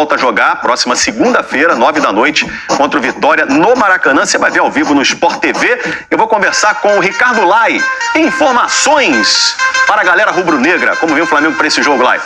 volta a jogar próxima segunda-feira, 9h, contra o Vitória no Maracanã. Você vai ver ao vivo no Sport TV. Eu vou conversar com o Ricardo Lai. Informações para a galera rubro-negra. Como vem o Flamengo para esse jogo, Lai?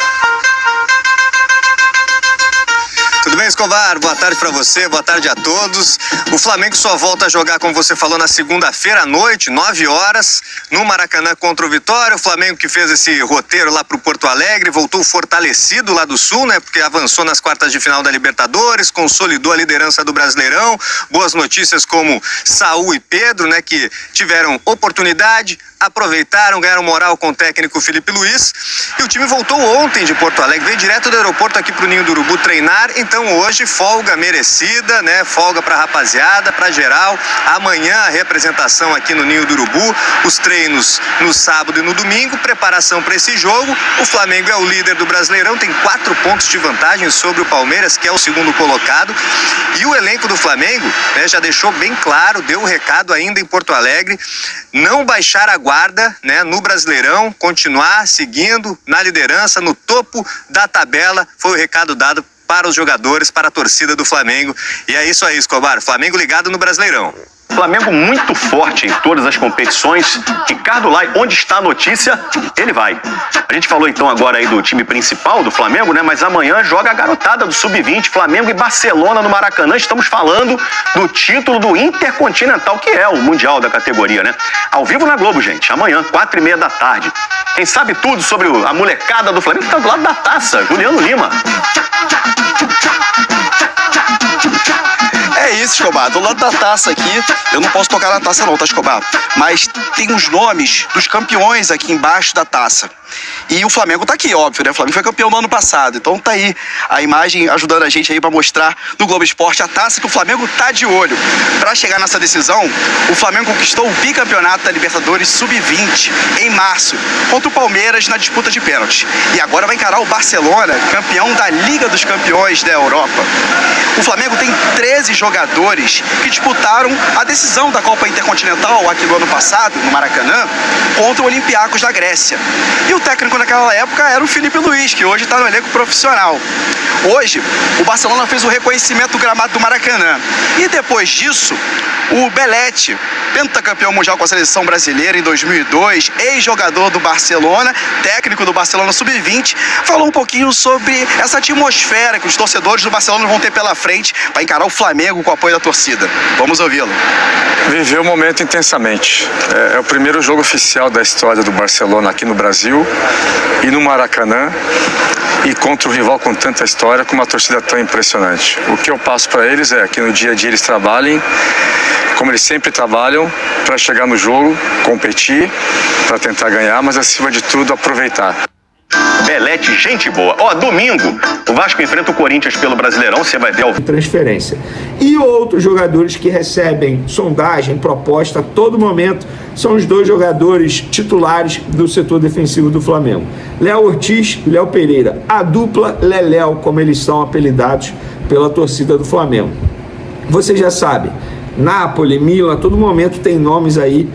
Tudo bem, Escobar? Boa tarde para você, boa tarde a todos. O Flamengo só volta a jogar, como você falou, na segunda-feira à noite, 9h, no Maracanã contra o Vitória. O Flamengo que fez esse roteiro lá pro Porto Alegre, voltou fortalecido lá do Sul, né? Porque avançou nas quartas de final da Libertadores, consolidou a liderança do Brasileirão. Boas notícias como Saúl e Pedro, né? Que tiveram oportunidade, aproveitaram, ganharam moral com o técnico Felipe Luiz. E o time voltou ontem de Porto Alegre, veio direto do aeroporto aqui pro Ninho do Urubu treinar. Então hoje folga merecida, né? Folga pra rapaziada, pra geral. Amanhã a representação aqui no Ninho do Urubu, os treinos no sábado e no domingo, preparação para esse jogo. O Flamengo é o líder do Brasileirão, tem 4 pontos de vantagem sobre o Palmeiras, que é o segundo colocado. E o elenco do Flamengo, né, já deixou bem claro, deu o recado ainda em Porto Alegre, não baixar a guarda, né, no Brasileirão, continuar seguindo na liderança, no topo da tabela. Foi o recado dado para os jogadores, para a torcida do Flamengo. E é isso aí, Escobar. Flamengo ligado no Brasileirão. Flamengo muito forte em todas as competições. Ricardo Lai, onde está a notícia, ele vai. A gente falou então agora aí do time principal do Flamengo, né? Mas amanhã joga a garotada do Sub-20, Flamengo e Barcelona no Maracanã. Estamos falando do título do Intercontinental, que é o Mundial da categoria, né? Ao vivo na Globo, gente. Amanhã, 4h30. Quem sabe tudo sobre a molecada do Flamengo está do lado da taça, Juliano Lima. É isso, Escobar. Do lado da taça aqui, eu não posso tocar na taça não, tá, Escobar? Mas tem os nomes dos campeões aqui embaixo da taça. E o Flamengo tá aqui, óbvio, né? O Flamengo foi campeão no ano passado. Então tá aí a imagem ajudando a gente aí pra mostrar no Globo Esporte a taça que o Flamengo tá de olho. Pra chegar nessa decisão, o Flamengo conquistou o bicampeonato da Libertadores Sub-20 em março, contra o Palmeiras na disputa de pênaltis. E agora vai encarar o Barcelona, campeão da Liga dos Campeões da Europa. O Flamengo tem 13 jogadores que disputaram a decisão da Copa Intercontinental aqui no ano passado, no Maracanã, contra o Olympiacos da Grécia. E o técnico naquela época era o Felipe Luiz, que hoje está no elenco profissional. Hoje, o Barcelona fez o reconhecimento do gramado do Maracanã. E depois disso, o Belletti, pentacampeão mundial com a seleção brasileira em 2002, ex-jogador do Barcelona, técnico do Barcelona Sub-20, falou um pouquinho sobre essa atmosfera que os torcedores do Barcelona vão ter pela frente para encarar o Flamengo com o apoio da torcida. Vamos ouvi-lo. Viveu o momento intensamente. É o primeiro jogo oficial da história do Barcelona aqui no Brasil e no Maracanã, e contra um rival com tanta história, com uma torcida tão impressionante. O que eu passo para eles é que no dia a dia eles trabalhem como eles sempre trabalham para chegar no jogo, competir, para tentar ganhar, mas acima de tudo aproveitar. Belletti, gente boa. Domingo, o Vasco enfrenta o Corinthians pelo Brasileirão, você vai ver ao transferência. E outros jogadores que recebem sondagem, proposta a todo momento, são os 2 jogadores titulares do setor defensivo do Flamengo. Léo Ortiz, Léo Pereira. A dupla Leléu, como eles são apelidados pela torcida do Flamengo. Você já sabe, Napoli, Milan, a todo momento tem nomes aí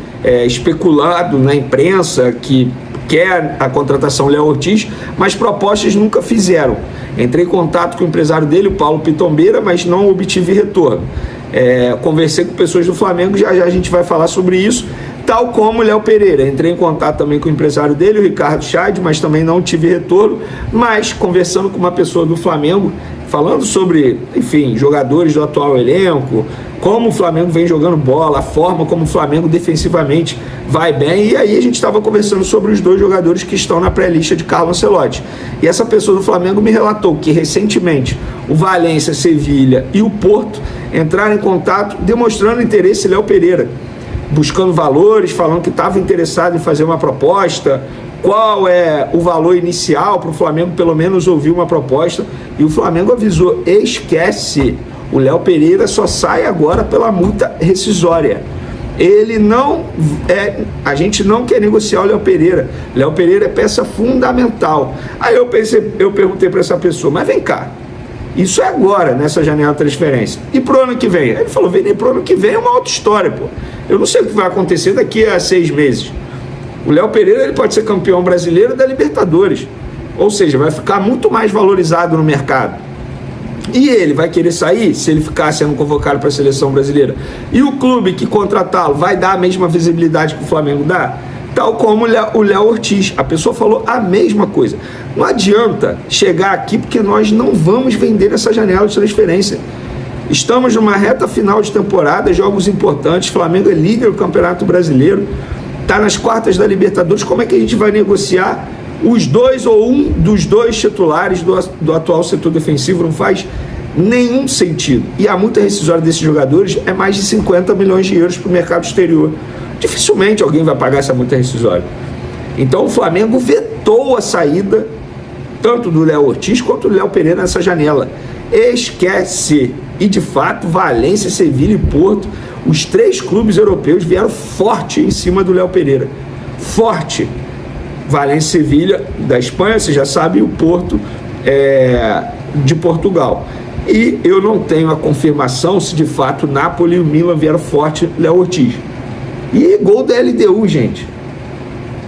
especulado na imprensa que quer a contratação Léo Ortiz, mas propostas nunca fizeram. Entrei em contato com o empresário dele, o Paulo Pitombeira, mas não obtive retorno. Conversei com pessoas do Flamengo, já a gente vai falar sobre isso, tal como o Léo Pereira. Entrei em contato também com o empresário dele, o Ricardo Scheid, mas também não tive retorno. Mas conversando com uma pessoa do Flamengo, falando sobre, enfim, jogadores do atual elenco, como o Flamengo vem jogando bola, a forma como o Flamengo defensivamente vai bem. E aí a gente estava conversando sobre os 2 jogadores que estão na pré-lista de Carlo Ancelotti. E essa pessoa do Flamengo me relatou que recentemente o Valência, Sevilha e o Porto entraram em contato demonstrando interesse em Léo Pereira, buscando valores, falando que estava interessado em fazer uma proposta, qual é o valor inicial para o Flamengo pelo menos ouvir uma proposta. E o Flamengo avisou: esquece, o Léo Pereira só sai agora pela multa rescisória. Ele não a gente não quer negociar o Léo Pereira. Léo Pereira é peça fundamental. Aí eu perguntei para essa pessoa: mas vem cá, isso é agora, nessa janela de transferência, e pro ano que vem? Ele falou: vem, pro ano que vem é uma outra história, pô. Eu não sei o que vai acontecer daqui a 6 meses. O Léo Pereira, ele pode ser campeão brasileiro da Libertadores, ou seja, vai ficar muito mais valorizado no mercado. E ele vai querer sair se ele ficar sendo convocado para a seleção brasileira? E o clube que contratá-lo vai dar a mesma visibilidade que o Flamengo dá? Tal como o Léo Ortiz, a pessoa falou a mesma coisa. Não adianta chegar aqui porque nós não vamos vender essa janela de transferência. Estamos numa reta final de temporada, jogos importantes, Flamengo é líder do Campeonato Brasileiro, está nas quartas da Libertadores. Como é que a gente vai negociar os dois ou um dos dois titulares do atual setor defensivo? Não faz nenhum sentido. E a multa rescisória desses jogadores é mais de 50 milhões de euros para o mercado exterior. Dificilmente alguém vai pagar essa multa rescisória. Então o Flamengo vetou a saída tanto do Léo Ortiz quanto do Léo Pereira nessa janela. Esquece. E de fato, Valência, Sevilha e Porto, os 3 clubes europeus vieram forte em cima do Léo Pereira. Forte. Valência e Sevilha da Espanha, você já sabe, e o Porto de Portugal. E eu não tenho a confirmação se de fato Napoli e o Milan vieram forte Léo Ortiz. E gol da LDU, gente.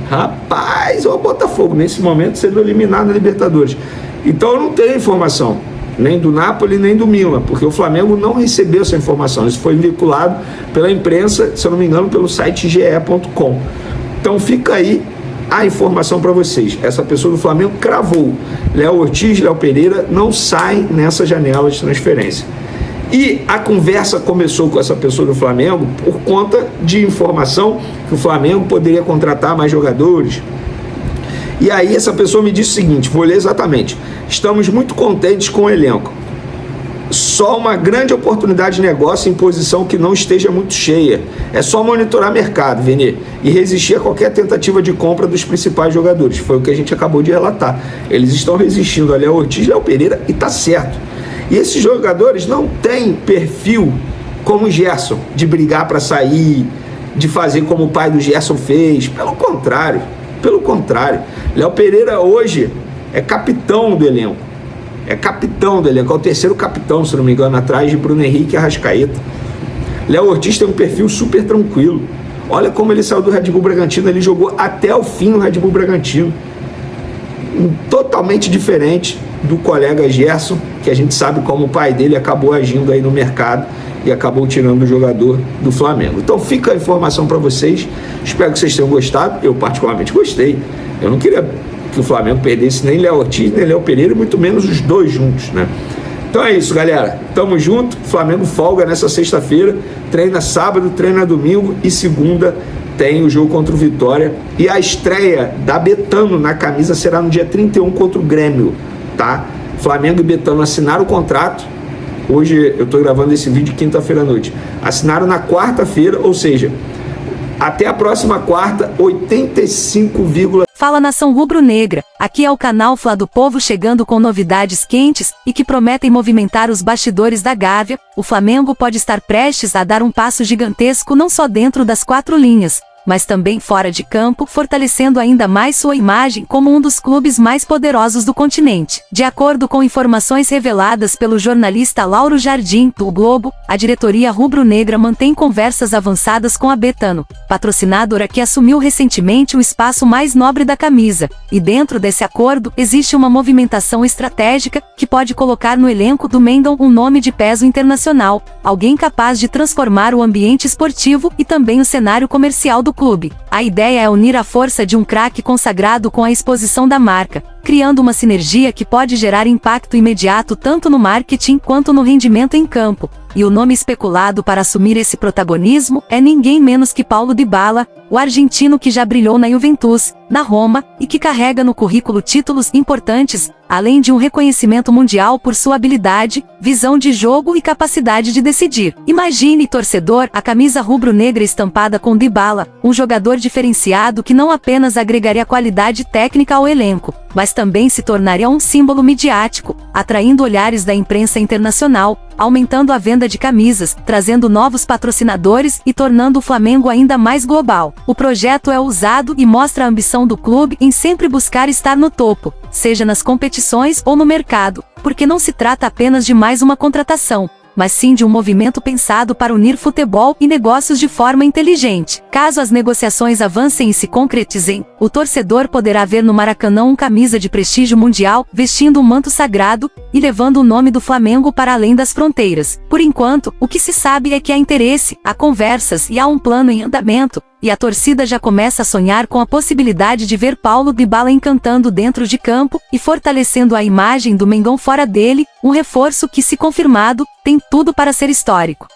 Rapaz, o Botafogo nesse momento sendo eliminado na Libertadores. Então eu não tenho informação, nem do Napoli, nem do Milan, porque o Flamengo não recebeu essa informação. Isso foi vinculado pela imprensa, se eu não me engano, pelo site ge.com. Então fica aí a informação para vocês. Essa pessoa do Flamengo cravou: Léo Ortiz, Léo Pereira não saem nessa janela de transferência. E a conversa começou com essa pessoa do Flamengo por conta de informação que o Flamengo poderia contratar mais jogadores. E aí essa pessoa me disse o seguinte, vou ler exatamente: estamos muito contentes com o elenco. Só uma grande oportunidade de negócio em posição que não esteja muito cheia. É só monitorar mercado, Vene, e resistir a qualquer tentativa de compra dos principais jogadores. Foi o que a gente acabou de relatar. Eles estão resistindo a Léo Ortiz, Léo Pereira, e tá certo. E esses jogadores não têm perfil como o Gerson, de brigar para sair, de fazer como o pai do Gerson fez. Pelo contrário. Léo Pereira hoje é capitão do elenco. É o terceiro capitão, se não me engano, atrás de Bruno Henrique e Arrascaeta. Léo Ortiz tem um perfil super tranquilo. Olha como ele saiu do Red Bull Bragantino, ele jogou até o fim no Red Bull Bragantino. Totalmente diferente do colega Gerson, que a gente sabe como o pai dele acabou agindo aí no mercado e acabou tirando o jogador do Flamengo. Então fica a informação para vocês, espero que vocês tenham gostado. Eu particularmente gostei. Eu não queria que o Flamengo perdesse nem Léo Ortiz, nem Léo Pereira, muito menos os dois juntos, né? Então é isso, galera. Tamo junto. O Flamengo folga nessa sexta-feira, treina sábado, treina domingo e segunda tem o jogo contra o Vitória. E a estreia da Betano na camisa será no dia 31 contra o Grêmio, tá? Flamengo e Betano assinaram o contrato. Hoje eu tô gravando esse vídeo quinta-feira à noite. Assinaram na quarta-feira, ou seja, até a próxima quarta, 85, Fala nação rubro-negra, aqui é o canal Fla do Povo chegando com novidades quentes e que prometem movimentar os bastidores da Gávea. O Flamengo pode estar prestes a dar um passo gigantesco não só dentro das 4 linhas, mas também fora de campo, fortalecendo ainda mais sua imagem como um dos clubes mais poderosos do continente. De acordo com informações reveladas pelo jornalista Lauro Jardim, do Globo, a diretoria rubro-negra mantém conversas avançadas com a Betano, patrocinadora que assumiu recentemente o espaço mais nobre da camisa, e dentro desse acordo existe uma movimentação estratégica que pode colocar no elenco do Mengão um nome de peso internacional, alguém capaz de transformar o ambiente esportivo e também o cenário comercial do clube. A ideia é unir a força de um craque consagrado com a exposição da marca, criando uma sinergia que pode gerar impacto imediato tanto no marketing quanto no rendimento em campo. E o nome especulado para assumir esse protagonismo é ninguém menos que Paulo Dybala, o argentino que já brilhou na Juventus, na Roma, e que carrega no currículo títulos importantes, além de um reconhecimento mundial por sua habilidade, visão de jogo e capacidade de decidir. Imagine, torcedor, a camisa rubro-negra estampada com Dybala, um jogador diferenciado que não apenas agregaria qualidade técnica ao elenco, mas também se tornaria um símbolo midiático, atraindo olhares da imprensa internacional, aumentando a venda de camisas, trazendo novos patrocinadores e tornando o Flamengo ainda mais global. O projeto é ousado e mostra a ambição do clube em sempre buscar estar no topo, seja nas competições ou no mercado, porque não se trata apenas de mais uma contratação, mas sim de um movimento pensado para unir futebol e negócios de forma inteligente. Caso as negociações avancem e se concretizem, o torcedor poderá ver no Maracanã um camisa de prestígio mundial, vestindo um manto sagrado e levando o nome do Flamengo para além das fronteiras. Por enquanto, o que se sabe é que há interesse, há conversas e há um plano em andamento, e a torcida já começa a sonhar com a possibilidade de ver Paulo Dybala encantando dentro de campo e fortalecendo a imagem do Mengão fora dele, um reforço que, se confirmado, tem tudo para ser histórico.